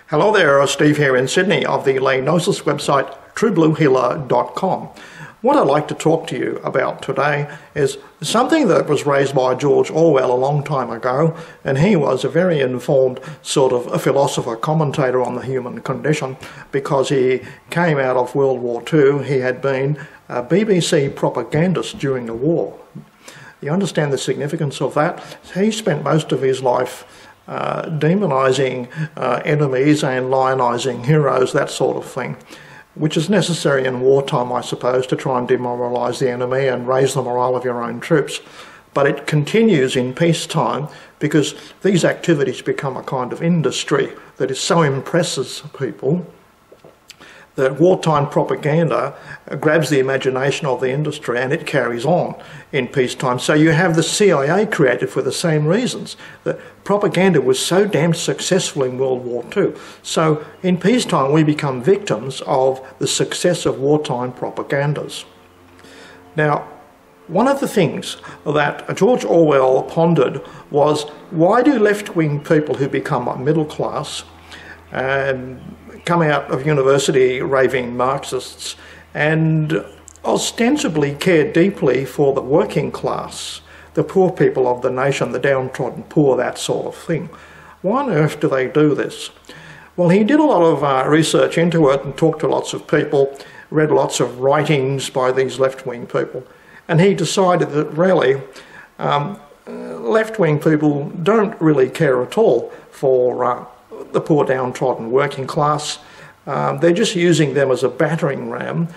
Hello there, Steve here in Sydney of the Lanosis website truebluehealer.com. What I'd like to talk to you about today is something that was raised by George Orwell a long time ago, and he was a very informed sort of a philosopher, commentator on the human condition, because he came out of World War II. He had been a BBC propagandist during the war. You understand the significance of that? He spent most of his life demonising enemies and lionising heroes, that sort of thing, which is necessary in wartime, I suppose, to try and demoralise the enemy and raise the morale of your own troops. But it continues in peacetime because these activities become a kind of industry that is so impresses people that wartime propaganda grabs the imagination of the industry and it carries on in peacetime. So you have the CIA created for the same reasons. That propaganda was so damn successful in World War II. So in peacetime we become victims of the success of wartime propagandas. Now, one of the things that George Orwell pondered was, why do left-wing people who become middle class and come out of university raving Marxists and ostensibly care deeply for the working class, the poor people of the nation, the downtrodden poor, that sort of thing? Why on earth do they do this? Well, he did a lot of research into it and talked to lots of people, read lots of writings by these left-wing people, and he decided that really left-wing people don't really care at all for the poor downtrodden working class. They're just using them as a battering ram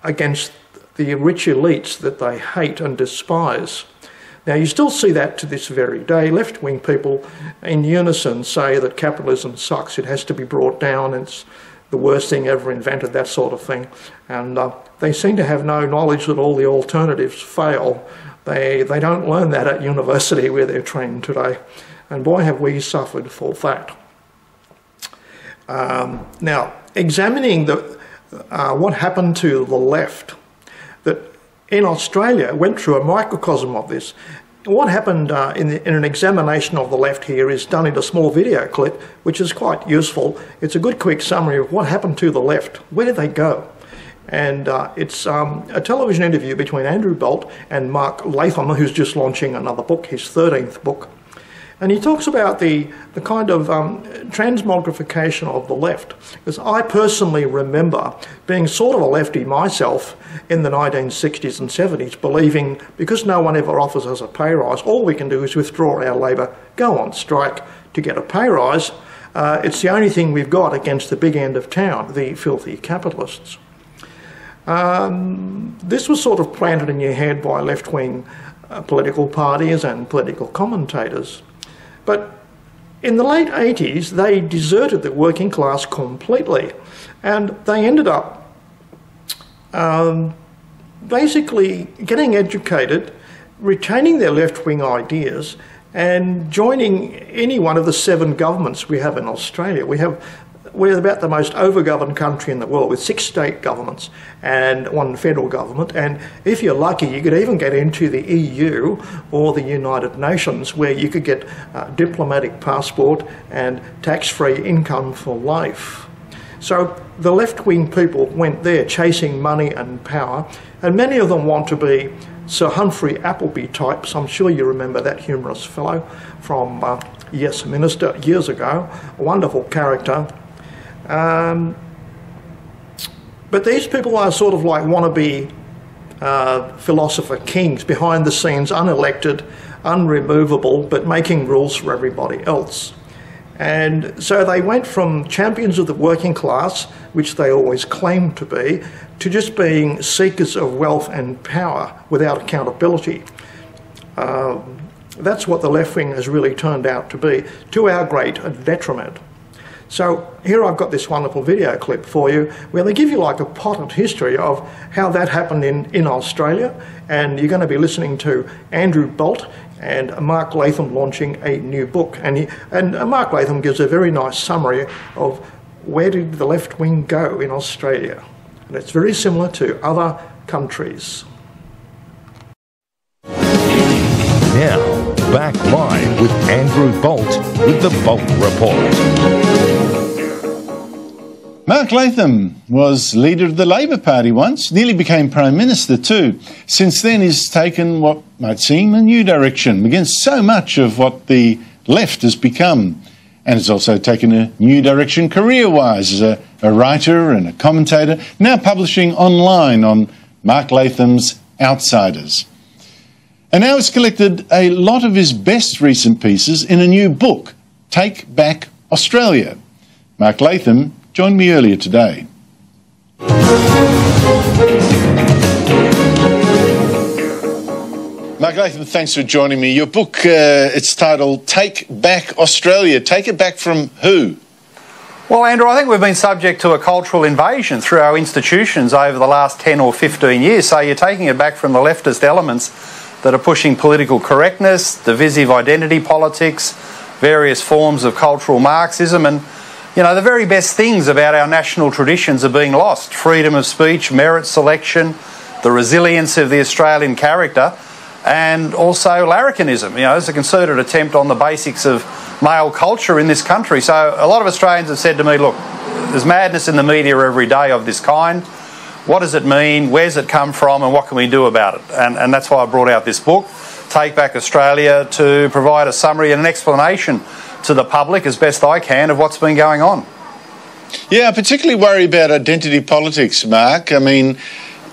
against the rich elites that they hate and despise. Now, you still see that to this very day. Left-wing people in unison say that capitalism sucks, it has to be brought down, it's the worst thing ever invented, that sort of thing. And they seem to have no knowledge that all the alternatives fail. They don't learn that at university where they're trained today. And boy, have we suffered for that. Now, examining what happened to the left, that in Australia went through a microcosm of this. What happened in an examination of the left here is done in a small video clip, which is quite useful. It's a good quick summary of what happened to the left. Where did they go? And it's a television interview between Andrew Bolt and Mark Latham, who's just launching another book, his 13th book. And he talks about the kind of transmogrification of the left. Because I personally remember being sort of a lefty myself in the 1960s and 70s, believing because no one ever offers us a pay rise, all we can do is withdraw our labour, go on strike to get a pay rise. It's the only thing we've got against the big end of town, the filthy capitalists. This was sort of planted in your head by left-wing political parties and political commentators. But in the late 80s, they deserted the working class completely, and they ended up basically getting educated, retaining their left-wing ideas, and joining any one of the 7 governments we have in Australia. We're about the most overgoverned country in the world, with 6 state governments and 1 federal government. And if you're lucky, you could even get into the EU or the United Nations, where you could get a diplomatic passport and tax-free income for life. So the left-wing people went there chasing money and power, and many of them want to be Sir Humphrey Appleby types. I'm sure you remember that humorous fellow from Yes Minister years ago, a wonderful character. But these people are sort of like wannabe philosopher kings, behind the scenes, unelected, unremovable, but making rules for everybody else. And so they went from champions of the working class, which they always claimed to be, to just being seekers of wealth and power without accountability. That's what the left wing has really turned out to be, to our great detriment. So here I've got this wonderful video clip for you where they give you like a potted history of how that happened in Australia, and you're going to be listening to Andrew Bolt and Mark Latham launching a new book. And Mark Latham gives a very nice summary of where did the left wing go in Australia. And it's very similar to other countries. Now, back live with Andrew Bolt with the Bolt Report. Mark Latham was leader of the Labor Party once, nearly became Prime Minister too. Since then he's taken what might seem a new direction against so much of what the left has become. And has also taken a new direction career-wise as a writer and a commentator, now publishing online on Mark Latham's Outsiders. And now he's collected a lot of his best recent pieces in a new book, Take Back Australia. Mark Latham joined me earlier today. Mark Latham, thanks for joining me. Your book, it's titled Take Back Australia. Take it back from who? Well, Andrew, I think we've been subject to a cultural invasion through our institutions over the last 10 or 15 years. So you're taking it back from the leftist elements that are pushing political correctness, divisive identity politics, various forms of cultural Marxism, and, you know, the very best things about our national traditions are being lost. Freedom of speech, merit selection, the resilience of the Australian character, and also larrikinism. You know, it's a concerted attempt on the basics of male culture in this country. So a lot of Australians have said to me, look, there's madness in the media every day of this kind. What does it mean? Where's it come from? And what can we do about it? And that's why I brought out this book, Take Back Australia, to provide a summary and an explanation to the public as best I can of what's been going on. Yeah, I particularly worry about identity politics, Mark. I mean,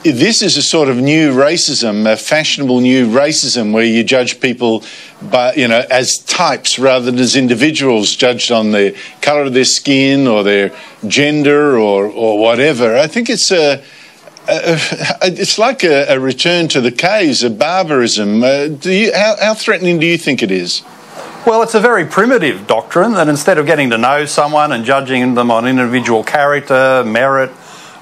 this is a sort of new racism, a fashionable new racism where you judge people by, you know, as types rather than as individuals, judged on the colour of their skin or their gender or whatever. I think it's it's like a return to the caves, a barbarism. How threatening do you think it is? Well, it's a very primitive doctrine that instead of getting to know someone and judging them on individual character, merit,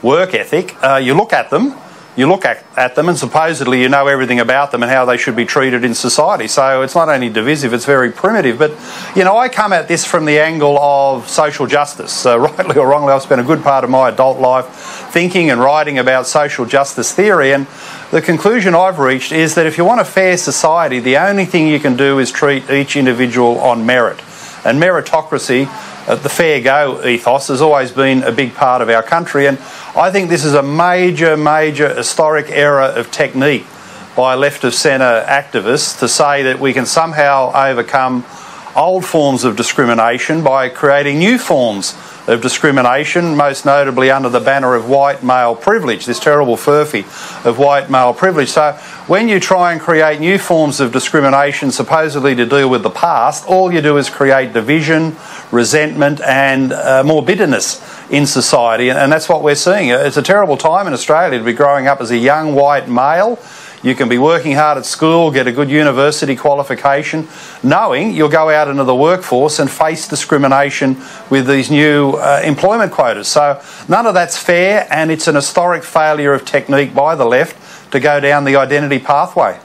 work ethic, you look at them. You look at them and supposedly you know everything about them and how they should be treated in society. So it's not only divisive, it's very primitive. But, you know, I come at this from the angle of social justice. Rightly or wrongly, I've spent a good part of my adult life thinking and writing about social justice theory. And the conclusion I've reached is that if you want a fair society, the only thing you can do is treat each individual on merit. And meritocracy, the fair go ethos, has always been a big part of our country. And I think this is a major historic error of technique by left of centre activists to say that we can somehow overcome old forms of discrimination by creating new forms of discrimination, most notably under the banner of white male privilege, this terrible furphy of white male privilege. So when you try and create new forms of discrimination supposedly to deal with the past, all you do is create division, resentment and more bitterness in society, and that's what we're seeing. It's a terrible time in Australia to be growing up as a young white male. You can be working hard at school, get a good university qualification, knowing you'll go out into the workforce and face discrimination with these new employment quotas. So none of that's fair, and it's an historic failure of technique by the left to go down the identity pathway.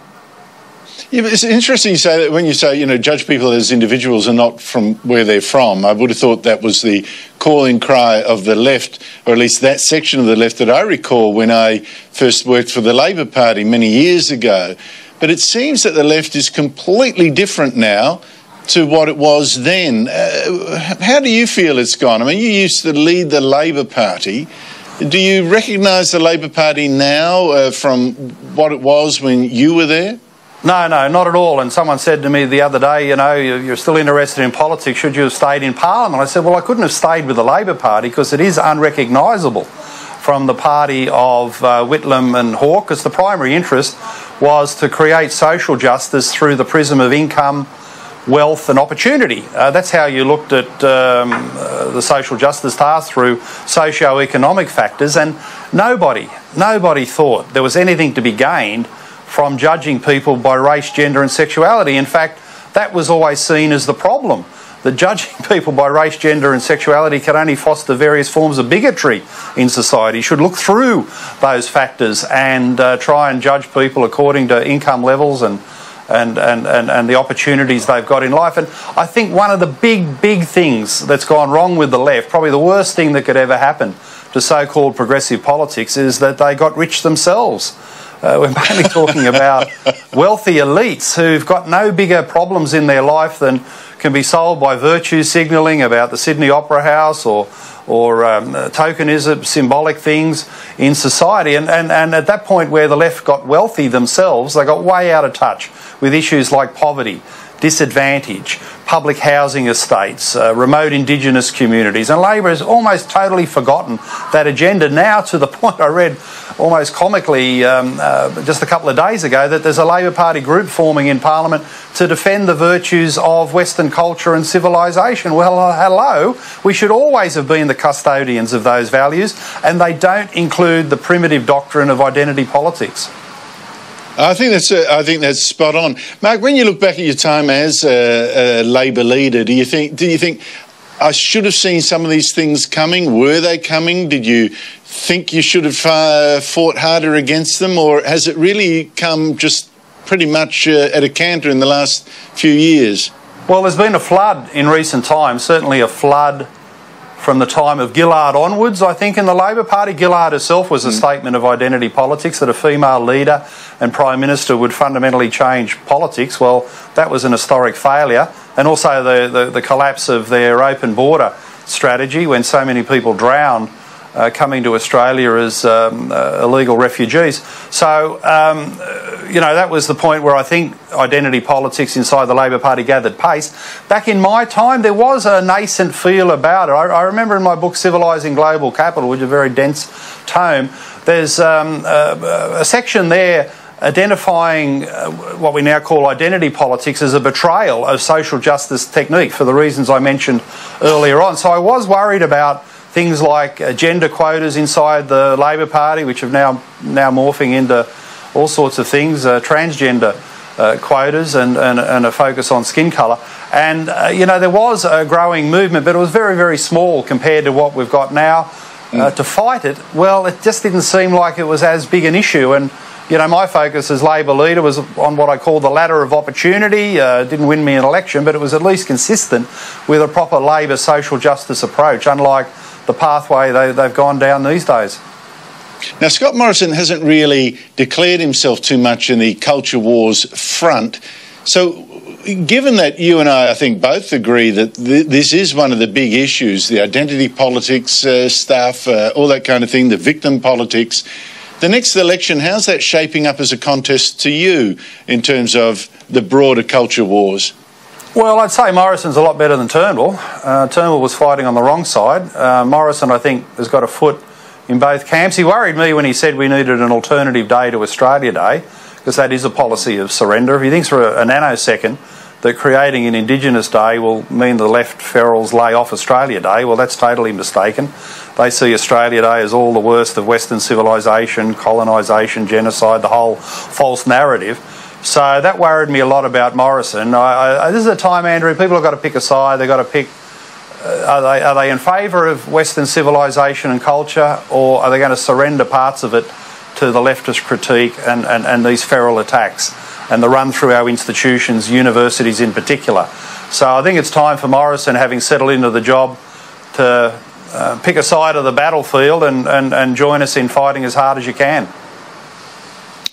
Yeah, but it's interesting you say that when you say, you know, judge people as individuals and not from where they're from. I would have thought that was the calling cry of the left, or at least that section of the left that I recall when I first worked for the Labor Party many years ago. But it seems that the left is completely different now to what it was then. How do you feel it's gone? I mean, you used to lead the Labor Party. Do you recognise the Labor Party now from what it was when you were there? No, not at all. And someone said to me the other day, you know, you're still interested in politics, should you have stayed in Parliament? I said, well, I couldn't have stayed with the Labor Party because it is unrecognisable from the party of Whitlam and Hawke, because the primary interest was to create social justice through the prism of income, wealth and opportunity. That's how you looked at the social justice task, through socio-economic factors, and nobody thought there was anything to be gained from judging people by race, gender and sexuality. In fact, that was always seen as the problem, that judging people by race, gender and sexuality can only foster various forms of bigotry in society. You should look through those factors and try and judge people according to income levels and the opportunities they've got in life. And I think one of the big things that's gone wrong with the left, probably the worst thing that could ever happen to so-called progressive politics, is that they got rich themselves. We're mainly talking about wealthy elites who've got no bigger problems in their life than can be solved by virtue signalling about the Sydney Opera House or tokenism, symbolic things in society. And at that point where the left got wealthy themselves, they got way out of touch with issues like poverty, disadvantage, public housing estates, remote Indigenous communities. And Labor has almost totally forgotten that agenda now, to the point I read almost comically just a couple of days ago that there's a Labor Party group forming in Parliament to defend the virtues of Western culture and civilisation. Well, hello, we should always have been the custodians of those values, and they don't include the primitive doctrine of identity politics. I think that's spot on, Mark. When you look back at your time as a Labor leader, do you think I should have seen some of these things coming? Were they coming? Did you think you should have fought harder against them, or has it really come just pretty much at a canter in the last few years? Well, there's been a flood in recent times, certainly a flood from the time of Gillard onwards, I think, in the Labor Party. Gillard herself was a statement of identity politics, that a female leader and Prime Minister would fundamentally change politics. Well, that was an historic failure. And also the collapse of their open border strategy, when so many people drowned coming to Australia as illegal refugees. So, that was the point where I think identity politics inside the Labor Party gathered pace. Back in my time, there was a nascent feel about it. I remember in my book, Civilising Global Capital, which is a very dense tome, there's a section there identifying what we now call identity politics as a betrayal of social justice technique for the reasons I mentioned earlier on. So I was worried about things like gender quotas inside the Labor Party, which have now morphing into all sorts of things, transgender quotas and a focus on skin colour. And, there was a growing movement, but it was very, very small compared to what we've got now. To fight it, well, it just didn't seem like it was as big an issue. And, my focus as Labor leader was on what I call the ladder of opportunity. Didn't win me an election, but it was at least consistent with a proper Labor social justice approach, unlike the pathway they've gone down these days. Now, Scott Morrison hasn't really declared himself too much in the culture wars front. So, given that you and I think, both agree that this is one of the big issues, the identity politics stuff, all that kind of thing, the victim politics, the next election, how's that shaping up as a contest to you in terms of the broader culture wars? Well, I'd say Morrison's a lot better than Turnbull. Turnbull was fighting on the wrong side. Morrison, I think, has got a foot in both camps. He worried me when he said we needed an alternative day to Australia Day, because that is a policy of surrender. If he thinks for a nanosecond that creating an Indigenous Day will mean the left ferals lay off Australia Day, well, that's totally mistaken. They see Australia Day as all the worst of Western civilisation, colonisation, genocide, the whole false narrative. So that worried me a lot about Morrison. This is a time, Andrew, people have got to pick a side. They've got to pick, are they in favour of Western civilisation and culture, or are they going to surrender parts of it to the leftist critique and these feral attacks and the run through our institutions, universities in particular? So I think it's time for Morrison, having settled into the job, to pick a side of the battlefield and join us in fighting as hard as you can.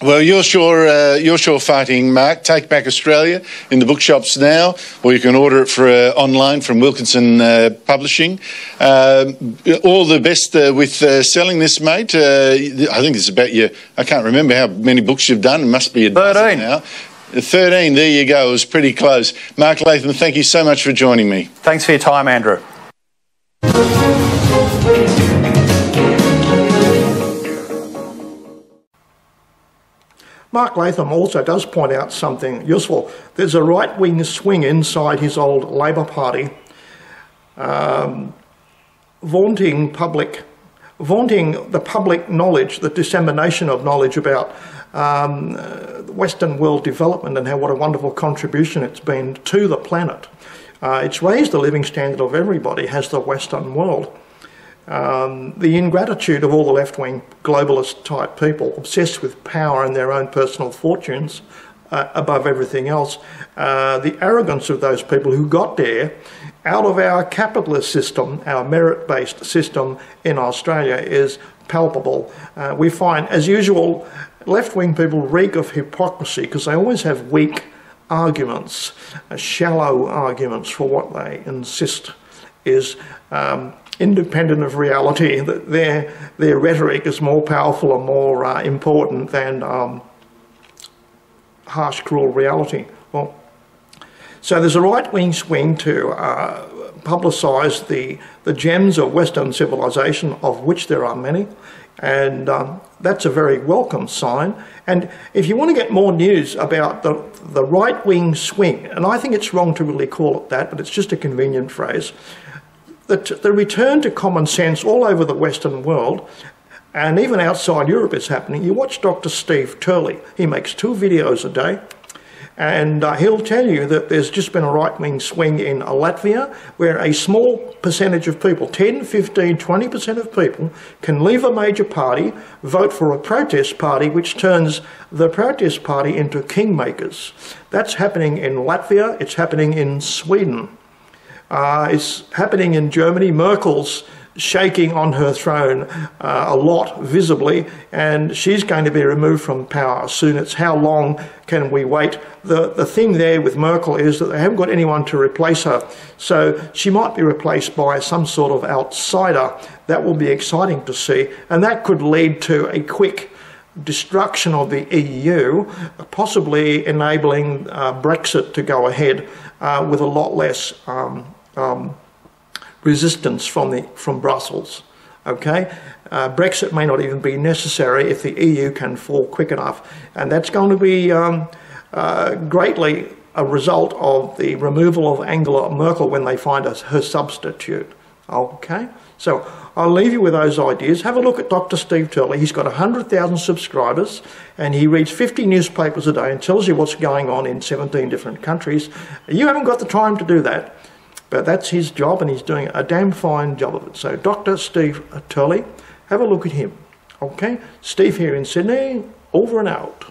Well, you're sure fighting, Mark. Take Back Australia in the bookshops now, or you can order it for online from Wilkinson Publishing. All the best with selling this, mate. I think it's about I can't remember how many books you've done. It must be 13 now. 13, there you go. It was pretty close. Mark Latham, thank you so much for joining me. Thanks for your time, Andrew. Mark Latham also does point out something useful. There's a right-wing swing inside his old Labor Party, vaunting the public knowledge, the dissemination of knowledge about Western world development and what a wonderful contribution it's been to the planet. It's raised the living standard of everybody, has the Western world. The ingratitude of all the left-wing globalist type people obsessed with power and their own personal fortunes above everything else, the arrogance of those people who got there out of our capitalist system, our merit-based system in Australia, is palpable. We find, as usual, left-wing people reek of hypocrisy because they always have weak arguments, shallow arguments for what they insist is independent of reality, that their rhetoric is more powerful and more important than harsh, cruel reality. Well, so there's a right-wing swing to publicise the gems of Western civilization, of which there are many, and that's a very welcome sign. And if you want to get more news about the right-wing swing, and I think it's wrong to really call it that, but it's just a convenient phrase, the return to common sense all over the Western world, and even outside Europe is happening. You watch Dr. Steve Turley. He makes 2 videos a day, and he'll tell you that there's just been a right-wing swing in Latvia, where a small percentage of people, 10, 15, 20% of people, can leave a major party, vote for a protest party, which turns the protest party into kingmakers. That's happening in Latvia. It's happening in Sweden. It's happening in Germany. Merkel's shaking on her throne a lot, visibly, and she's going to be removed from power soon. It's how long can we wait? The thing there with Merkel is that they haven't got anyone to replace her, so she might be replaced by some sort of outsider. That will be exciting to see, and that could lead to a quick destruction of the EU, possibly enabling Brexit to go ahead with a lot less resistance from Brussels. Okay, Brexit may not even be necessary if the EU can fall quick enough, and that's going to be greatly a result of the removal of Angela Merkel when they find her substitute. Okay, so I'll leave you with those ideas. Have a look at Dr. Steve Turley. He's got 100,000 subscribers, and he reads 50 newspapers a day and tells you what's going on in 17 different countries. You haven't got the time to do that, but that's his job, and he's doing a damn fine job of it. So Dr. Steve Turley, have a look at him. Okay, Steve here in Sydney, over and out.